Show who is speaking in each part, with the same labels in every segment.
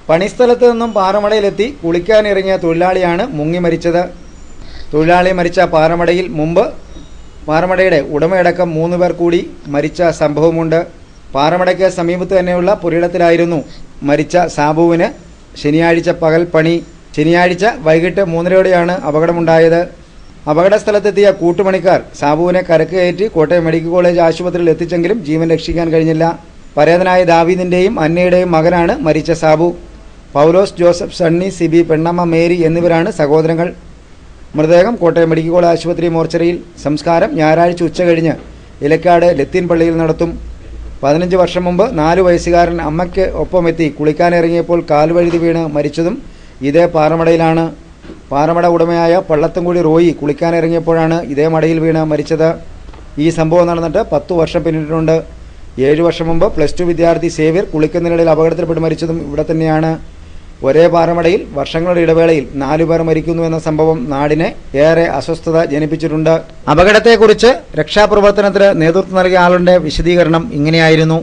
Speaker 1: പണിസ്ഥലത്ത് നിന്നും പാറമടയിലെത്തി കുളിക്കാനിറങ്ങിയ തൊഴിലാളിയാണ് മുങ്ങി മരിച്ചത്. തൊഴിലാളി മരിച്ച പാറമടയിൽ മുമ്പ് പാറമടയുടെ ഉടമയടക്കം 3 പേർ കൂടി മരിച്ച സംഭവമുണ്ട്. പാറമടയ്ക്ക് സമീപത്ത് തന്നെയുള്ള പുരയിടത്തിലായിരുന്നു മരിച്ച സാബുവിന് ശനിയാഴ്ച പകൽ പണി. ശനിയാഴ്ച വൈകിട്ട് 3:30യോടെയാണ് അപകടമുണ്ടായത്. അപകട സ്ഥലത്തെത്തിയ കൂട്ടുപണിക്കാർ സാബുവിനെ കരക്ക് കയറ്റി കോട്ടയം മെഡിക്കൽ കോളേജ് ആശുപത്രിയിൽ എത്തിച്ചെങ്കിലും ജീവൻ രക്ഷിക്കാൻ കഴിഞ്ഞില്ല. പരേതനായ ദാവീദിന്റെയും അന്നയുടെയും മകനാണ് മരിച്ച സാബു. പൗലോസ് ജോസഫ്, സണ്ണി, സിബി, പെണ്ണമ്മ മേരി എന്നിവരാണ് സഹോദരങ്ങൾ. മൃതദേഹം കോട്ടയം മെഡിക്കൽ കോളേജ് ആശുപത്രി മോർച്ചറിയിൽ. സംസ്കാരം ഞായറാഴ്ച ഉച്ചകഴിഞ്ഞ് ഇലക്കാട് ലത്തീൻ പള്ളിയിൽ നടത്തും. 15 വർഷം മുമ്പ് 4 വയസ്സുകാരൻ അമ്മയ്ക്ക് ഒപ്പമെത്തി കുളിക്കാനിറങ്ങിയപ്പോൾ കാൽവഴുതി വീണ് മരിച്ചതും ഇതേ പാറമടയിലാണ്. പാറമട ഉടമയായ പള്ളത്തൻകുടി റോയി കുളിക്കാനിറങ്ങിയപ്പോഴാണ് ഇതേ മടയിൽ വീണ് മരിച്ചത്. ഈ സംഭവം നടന്നിട്ട് 10 വർഷം പിന്നിട്ടിട്ടുണ്ട്. 7 വർഷം മുമ്പ് +2 വിദ്യാർത്ഥി സേവ്യർ കുളിക്കുന്നതിനിടയിൽ അപകടത്തിൽപ്പെട്ട് മരിച്ചതും ഇവിടെ തന്നെയാണ്. ഒരേ പാറമടയിൽ വർഷങ്ങളുടെ ഇടവേളയിൽ 4 പേർ മരിക്കുന്നു എന്ന സംഭവം നാടിനെ ഏറെ അസ്വസ്ഥത ജനിപ്പിച്ചിട്ടുണ്ട്. അപകടത്തെക്കുറിച്ച് രക്ഷാപ്രവർത്തനത്തിന് നേതൃത്വം നൽകിയ ആളുടെ വിശദീകരണം ഇങ്ങനെയായിരുന്നു.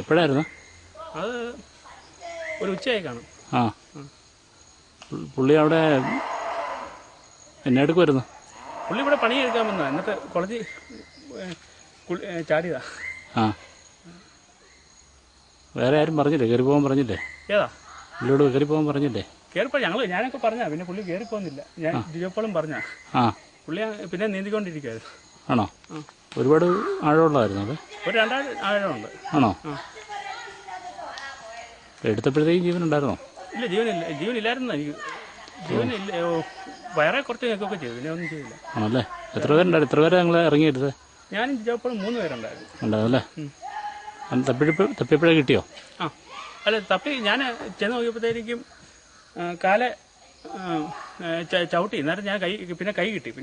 Speaker 2: എപ്പോഴായിരുന്നു
Speaker 3: അത്? ഒരു ഉച്ചയായി കാണും.
Speaker 2: പുള്ളി അവിടെ എന്നെ എടുക്കുമായിരുന്നു.
Speaker 3: പുള്ളി ഇവിടെ പണിയെടുക്കാൻ വന്നതാ. എന്നിട്ട് കുളത്തിൽ ചാടിയതാ.
Speaker 2: വേറെ ആരും പറഞ്ഞില്ലേ? കയറി പോകാൻ പറഞ്ഞില്ലേ?
Speaker 3: ഏതാ?
Speaker 2: പുള്ളിയോട് കയറി പോകാൻ പറഞ്ഞില്ലേ?
Speaker 3: കയറിപ്പോ ഞാനൊക്കെ പറഞ്ഞാ, പിന്നെ പുള്ളി കയറി പോകുന്നില്ല. ഞാൻ ജിജോപ്പോളും പറഞ്ഞാ. പുള്ളി പിന്നെ നീന്തിക്കൊണ്ടിരിക്കുവായിരുന്നു.
Speaker 2: ആണോ? ഒരുപാട് ആഴമുള്ളതായിരുന്നു അത്?
Speaker 3: ഒരു 2 ആഴമുണ്ട്.
Speaker 2: ആണോ? എടുത്തപ്പോഴത്തേക്കും ജീവൻ ഉണ്ടായിരുന്നോ?
Speaker 3: ഇല്ല, ജീവനില്ലായിരുന്നു. എനിക്ക് ജീവനില്ല. വയറെ കുറച്ച് ഞെക്കൊക്കെ ചെയ്തു, പിന്നെ ഒന്നും ചെയ്തില്ല.
Speaker 2: ആണല്ലേ? എത്ര പേരുണ്ടായിരുന്നു? എത്ര പേരെ ഞങ്ങൾ ഇറങ്ങിയെടുത്ത്?
Speaker 3: ഞാനും ജിജോപ്പോളും 3 പേരുണ്ടായിരുന്നു.
Speaker 2: ഉണ്ടായിരുന്നല്ലേ? തപ്പിയപ്പോഴേ കിട്ടിയോ?
Speaker 3: അല്ല, തപ്പി ഞാൻ ചെന്ന് നോക്കിയപ്പോഴത്തേക്കും കാലെ ചവിട്ടി. നേരം ഞാൻ പിന്നെ കൈ കിട്ടി.